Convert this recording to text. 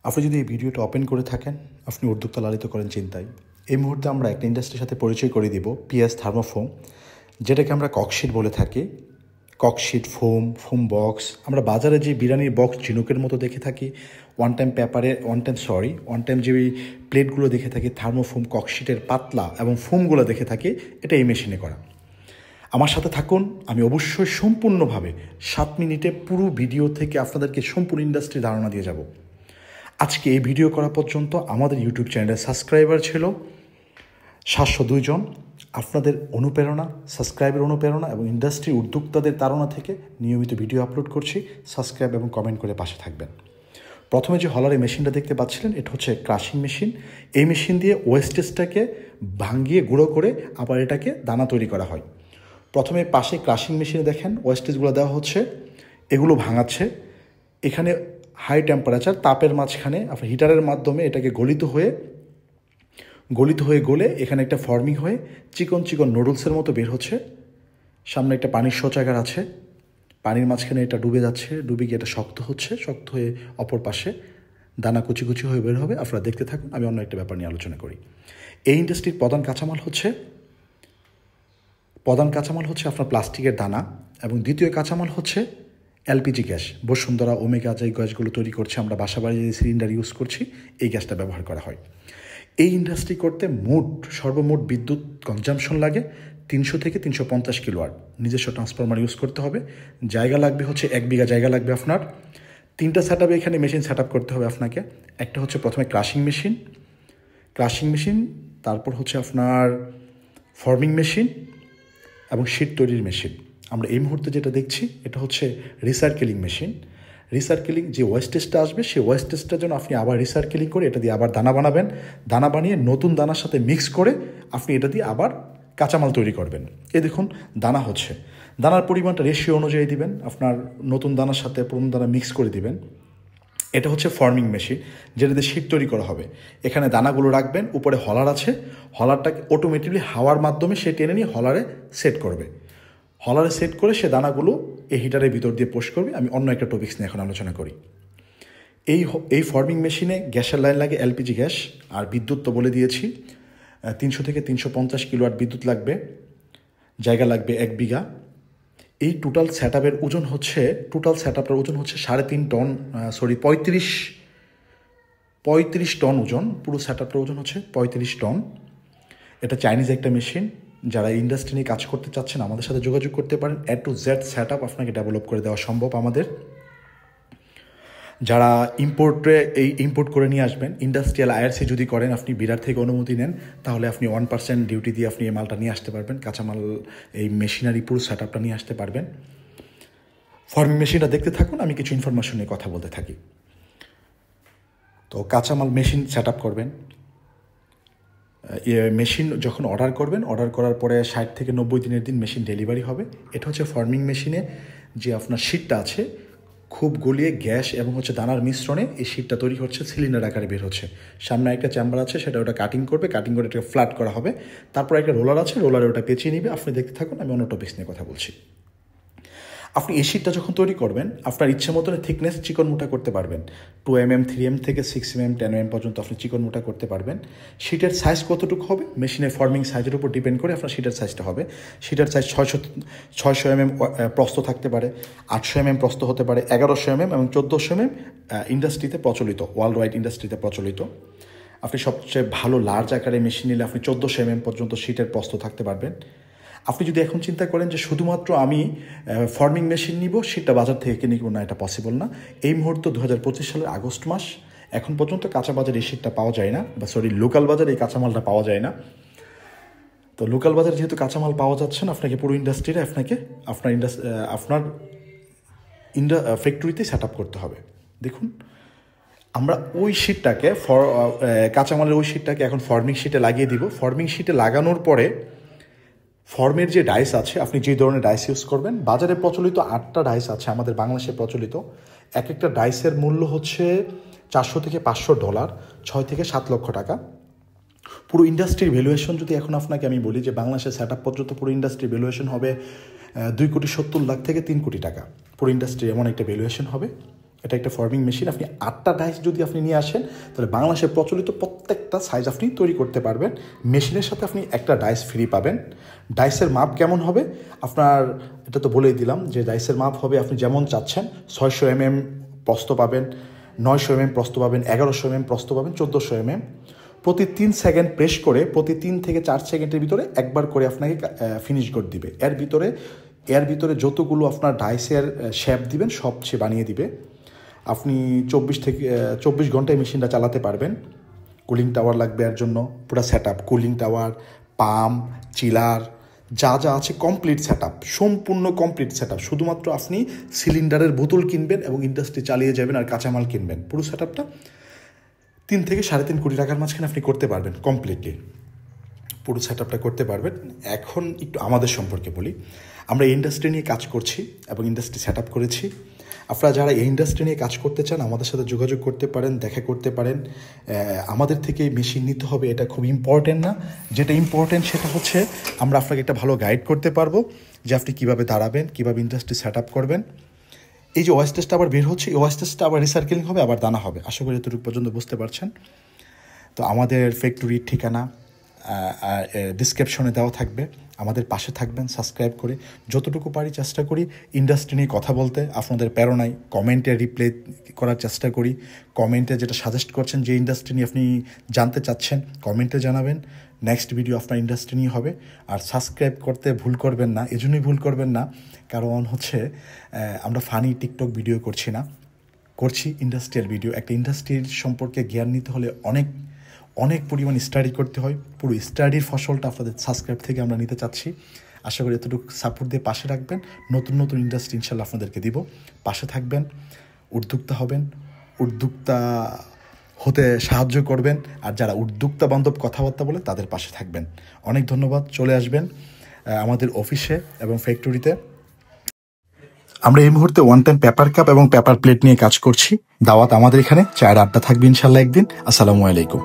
আপনি যদি এই ভিডিওটা ওপেন করে থাকেন, আপনি উদ্যোক্তা লালিত করেন চিন্তায়। এই মুহূর্তে আমরা একটা ইন্ডাস্ট্রির সাথে পরিচয় করে দিব, পিএস থার্মোফোম, যেটাকে আমরা ককশিট বলে থাকি। ককশিট, ফোম বক্স, আমরা বাজারে যে বিরিয়ানির বক্স ঝিনুকের মতো দেখে থাকি, ওয়ান টাইম যে প্লেটগুলো দেখে থাকি, থার্মোফোম ককশিটের পাতলা এবং ফোমগুলো দেখে থাকি, এটা এই মেশিনে করা। আমার সাথে থাকুন, আমি অবশ্যই সম্পূর্ণভাবে 7 মিনিটে পুরো ভিডিও থেকে আপনাদেরকে সম্পূর্ণ ইন্ডাস্ট্রির ধারণা দিয়ে যাব। আজকে এই ভিডিও করা পর্যন্ত আমাদের ইউটিউব চ্যানেলের সাবস্ক্রাইবার ছিল 702 জন। আপনাদের অনুপ্রেরণা, সাবস্ক্রাইবের অনুপ্রেরণা এবং ইন্ডাস্ট্রি উদ্যোক্তাদের তাড়না থেকে নিয়মিত ভিডিও আপলোড করছি। সাবস্ক্রাইব এবং কমেন্ট করে পাশে থাকবেন। প্রথমে যে হলারে মেশিনটা দেখতে পাচ্ছিলেন, এটা হচ্ছে ক্রাশিং মেশিন। এই মেশিন দিয়ে ওয়েস্টেজটাকে ভাঙিয়ে গুঁড়ো করে আবার এটাকে দানা তৈরি করা হয়। প্রথমে পাশে ক্রাশিং মেশিনে দেখেন ওয়েস্টেজগুলো দেওয়া হচ্ছে, এগুলো ভাঙাচ্ছে। এখানে হাই টেম্পারেচার তাপের মাঝখানে আপনার হিটারের মাধ্যমে এটাকে গলিত হয়ে গলে এখানে একটা ফর্মিং হয়ে চিকন চিকন নুডলসের মতো বের হচ্ছে। সামনে একটা পানির শৌচাগার আছে, পানির মাঝখানে এটা ডুবে যাচ্ছে, ডুবে গিয়ে এটা শক্ত হয়ে অপর পাশে দানা কুচি কুচি হয়ে বের হবে। আপনারা দেখতে থাকুন, আমি অন্য একটা ব্যাপার নিয়ে আলোচনা করি। এই ইন্ডাস্ট্রির প্রধান কাঁচামাল হচ্ছে আপনার প্লাস্টিকের দানা, এবং দ্বিতীয় কাঁচামাল হচ্ছে এলপিজি গ্যাস। বসুন্ধরা, ওমেগা যে গ্যাসগুলো তৈরি করছে, আমরা বাসাবাড়ি যে সিলিন্ডার ইউজ করছি, এই গ্যাসটা ব্যবহার করা হয়। এই ইন্ডাস্ট্রি করতে সর্বমোট বিদ্যুৎ কনজামশন লাগে 300 থেকে 350 কিলোওয়াট। নিজস্ব ট্রান্সফরমার ইউজ করতে হবে। জায়গা লাগবে হচ্ছে 1 বিঘা জায়গা লাগবে আপনার। 3টা সেট আপে এখানে মেশিন সেট আপ করতে হবে আপনাকে। একটা হচ্ছে প্রথমে ক্রাশিং মেশিন, তারপর হচ্ছে আপনার ফর্মিং মেশিন এবং শীট তৈরির মেশিন। আমরা এই মুহূর্তে যেটা দেখছি, এটা হচ্ছে রিসাইকেলিং মেশিন। রিসাইকেলিং যে ওয়েস্টেজটা আসবে, সেই ওয়েস্টেজটার জন্য আপনি আবার রিসাইকেলিং করে এটা দিয়ে আবার দানা বানাবেন। দানা বানিয়ে নতুন দানার সাথে মিক্স করে আপনি এটা দিয়ে আবার কাঁচামাল তৈরি করবেন। এই দেখুন দানা হচ্ছে, দানার পরিমাণটা রেশিও অনুযায়ী দিবেন, আপনার নতুন দানার সাথে পুরনো দানা মিক্স করে দিবেন। এটা হচ্ছে ফর্মিং মেশিন, যেটা দিয়ে শীট তৈরি করা হবে। এখানে দানাগুলো রাখবেন, উপরে হলার আছে, হলারটাকে অটোমেটিকলি হাওয়ার মাধ্যমে সে টেনে নিয়ে হলারে সেট করবে। হলারে সেট করে সে দানাগুলো এই হিটারের ভিতর দিয়ে পোস্ট করবে। আমি অন্য একটা টপিক্স নিয়ে এখন আলোচনা করি। এই ফর্মিং মেশিনে গ্যাসের লাইন লাগে এলপিজি গ্যাস, আর বিদ্যুৎ তো বলে দিয়েছি 300 থেকে 350 কিলোওয়াট বিদ্যুৎ লাগবে। জায়গা লাগবে 1 বিঘা। এই টোটাল সেট আপটার ওজন হচ্ছে 3.5 টন, 35 টন ওজন। পুরো সেট আপটার ওজন হচ্ছে 35 টন। এটা চাইনিজ একটা মেশিন। যারা ইন্ডাস্ট্রি নিয়ে কাজ করতে চাচ্ছেন আমাদের সাথে যোগাযোগ করতে পারেন। A to Z set up আপনাকে ডেভেলপ করে দেওয়া সম্ভব আমাদের। যারা ইম্পোর্ট করে নিয়ে আসবেন, ইন্ডাস্ট্রিয়াল আইআরসি যদি করেন, আপনি বিরাট থেকে অনুমতি নেন, তাহলে আপনি 1% ডিউটি দিয়ে আপনি এই মালটা নিয়ে আসতে পারবেন। কাঁচামাল, এই মেশিনারি পুরো সেট আপটা নিয়ে আসতে পারবেন। ফর্মিং মেশিনটা দেখতে থাকুন, আমি কিছু ইনফরমেশন নিয়ে কথা বলতে থাকি। তো কাঁচামাল মেশিন সেট আপ করবেন। মেশিন যখন অর্ডার করার পরে 60 থেকে 90 দিনের দিন মেশিন ডেলিভারি হবে। এটা হচ্ছে ফর্মিং মেশিনে যে আপনার শীটটা আছে, খুব গলিয়ে গ্যাস এবং হচ্ছে দানার মিশ্রণে এই শীটটা তৈরি হচ্ছে, সিলিন্ডার আকারে বের হচ্ছে। সামনে একটা চেম্বার আছে, ওটা কাটিং করে এটাকে ফ্ল্যাট করা হবে। তারপর একটা রোলার আছে, রোলারে ওটা পেঁচিয়ে নিবে। আপনি দেখতে থাকুন, আমি অন্য টপিক্স নিয়ে কথা বলছি। আপনি এই শীটটা যখন তৈরি করবেন, আপনার ইচ্ছে মতন থিকনেস চিকন মোটা করতে পারবেন। 2 mm, 3 mm থেকে 6 mm, 10 mm পর্যন্ত আপনি চিকন মোটা করতে পারবেন। শীটের সাইজ কতটুকু হবে, মেশিনের ফর্মিং সাইজের উপর ডিপেন্ড করে আপনার শীটের সাইজটা হবে। শীটের সাইজ 600 mm প্রস্থ থাকতে পারে, 800 mm প্রস্থ হতে পারে, 1100 mm এবং 1400 mm ইন্ডাস্ট্রিতে প্রচলিত, ওয়ার্ল্ড ওয়াইড ইন্ডাস্ট্রিতে প্রচলিত। আপনি সবচেয়ে ভালো লার্জ আকারে মেশিন নিলে আপনি 1400 mm পর্যন্ত শীটের প্রস্থ থাকতে পারবেন। আপনি যদি এখন চিন্তা করেন যে শুধুমাত্র আমি ফর্মিং মেশিন নিব, সেটা বাজার থেকে কিনে নিব, না, এটা পসিবল না। এই মুহূর্তে 2025 সালের আগস্ট মাস, এখন পর্যন্ত কাঁচা বাজারে এই শীটটা পাওয়া যায় না, লোকাল বাজারে এই কাঁচামালটা পাওয়া যায় না। তো লোকাল বাজারে যেহেতু কাঁচামাল পাওয়া যাচ্ছে না, আপনাকে পুরো ইন্ডাস্ট্রিটা আপনার ফ্যাক্টরিতে সেট আপ করতে হবে। দেখুন, আমরা ওই শীটটাকে কাঁচামালের ওই শীটটাকে এখন ফর্মিং শীটে লাগিয়ে দিব। ফর্মিং শীটে লাগানোর পরে ফর্মের যে ডাইস আছে, আপনি যে ধরনের ডাইস ইউজ করবেন, বাজারে প্রচলিত 8টা ডাইস আছে আমাদের বাংলাদেশে প্রচলিত। এক একটা ডাইসের মূল্য হচ্ছে $400 থেকে $500, 6 থেকে 7 লক্ষ টাকা। পুরো ইন্ডাস্ট্রির ভ্যালুয়েশন যদি এখন আপনাকে আমি বলি যে বাংলাদেশের সেট আপ পর্যন্ত পুরো ইন্ডাস্ট্রির ভ্যালুয়েশন হবে 2,70,00,000 থেকে 3 কোটি টাকা। পুরো ইন্ডাস্ট্রি এমন একটা ভ্যালুয়েশন হবে। এটা একটা ফর্মিং মেশিন। আপনি 8টা ডাইস যদি আপনি নিয়ে আসেন তাহলে বাংলাদেশের প্রচলিত প্রত্যেকটা সাইজ আপনি তৈরি করতে পারবেন। মেশিনের সাথে আপনি একটা ডাইস ফ্রি পাবেন। ডাইসের মাপ কেমন হবে আপনার এটা তো বলেই দিলাম যে ডাইসের মাপ হবে আপনি যেমন চাচ্ছেন। 600 mm প্রস্থ পাবেন, 900 mm প্রস্থ পাবেন, 1100 mm প্রস্থ পাবেন, 1400 mm। প্রতি 3 সেকেন্ড প্রেস করে প্রতি 3 থেকে 4 সেকেন্ডের ভিতরে একবার করে আপনাকে ফিনিশ করে দিবে। এর ভিতরে যতগুলো আপনার ডাইসের শেপ দিবেন সব সে বানিয়ে দিবে। আপনি 24 ঘন্টায় মেশিনটা চালাতে পারবেন। কুলিং টাওয়ার লাগবে এর জন্য, পুরো set up, cooling tower, pump, chiller, যা যা আছে কমপ্লিট সেট আপ, সম্পূর্ণ কমপ্লিট সেট আপ। শুধুমাত্র আপনি সিলিন্ডারের বোতল কিনবেন এবং ইন্ডাস্ট্রি চালিয়ে যাবেন আর কাঁচামাল কিনবেন। পুরো সেট আপটা 3 থেকে 3.5 কোটি টাকার মাঝখানে আপনি করতে পারবেন কমপ্লিটলি। পুরো সেট আপটা করতে পারবেন। এখন একটু আমাদের সম্পর্কে বলি। আমরা ইন্ডাস্ট্রি নিয়ে কাজ করছি এবং ইন্ডাস্ট্রি সেট আপ করেছি। আপনারা যারা এই ইন্ডাস্ট্রি নিয়ে কাজ করতে চান আমাদের সাথে যোগাযোগ করতে পারেন, দেখা করতে পারেন। আমাদের থেকে মেশিন নিতে হবে এটা খুব ইম্পর্টেন্ট না। যেটা ইম্পর্টেন্ট সেটা হচ্ছে আমরা আপনাকে একটা ভালো গাইড করতে পারবো যে আপনি কীভাবে দাঁড়াবেন, কীভাবে ইন্ডাস্ট্রি সেট আপ করবেন। এই যে ওয়াশ টেস্টটা আবার বের হচ্ছে, এই ওয়াশ টেস্টটা আবার রিসাইকেলিং হবে, আবার দানা হবে। আশা করি এতটুকু পর্যন্ত বুঝতে পারছেন। তো আমাদের ফ্যাক্টরির ঠিকানা ডিসক্রিপশনে দেওয়া থাকবে। আমাদের পাশে থাকবেন সাবস্ক্রাইব করে। যতটুকু পারি চেষ্টা করি ইন্ডাস্ট্রি নিয়ে কথা বলতে। আপনাদের প্রেরণায় কমেন্টে রিপ্লাই করার চেষ্টা করি। কমেন্টে যেটা সাজেস্ট করছেন যে ইন্ডাস্ট্রি নিয়ে আপনি জানতে চাচ্ছেন কমেন্টে জানাবেন। নেক্সট ভিডিও আপনার ইন্ডাস্ট্রি নিয়ে হবে। আর সাবস্ক্রাইব করতে ভুল করবেন না, এজন্যই ভুল করবেন না কারণ হচ্ছে আমরা ফানি টিকটক ভিডিও করছি ইন্ডাস্ট্রিয়াল ভিডিও। একটা ইন্ডাস্ট্রির সম্পর্কে জ্ঞান নিতে হলে অনেক পরিমাণ স্টাডি করতে হয়। পুরো স্টাডির ফসলটা আপনাদের সাবস্ক্রাইব থেকে আমরা নিতে চাচ্ছি। আশা করি এতটুকু সাপোর্ট দিয়ে পাশে রাখবেন। নতুন ইন্ডাস্ট্রি ইনশাল্লাহ আপনাদেরকে দিব। পাশে থাকবেন, উদ্যোক্তা হবেন, উদ্যোক্তা হতে সাহায্য করবেন। আর যারা উদ্যোক্তা বান্ধব কথাবার্তা বলে তাদের পাশে থাকবেন। অনেক ধন্যবাদ। চলে আসবেন আমাদের অফিসে এবং ফ্যাক্টরিতে। আমরা এই মুহূর্তে ওয়ান টাইম পেপার কাপ এবং পেপার প্লেট নিয়ে কাজ করছি। দাওয়াত আমাদের এখানে, চায়ের আড্ডা থাকবে ইনশাল্লাহ একদিন। আসসালামু আলাইকুম।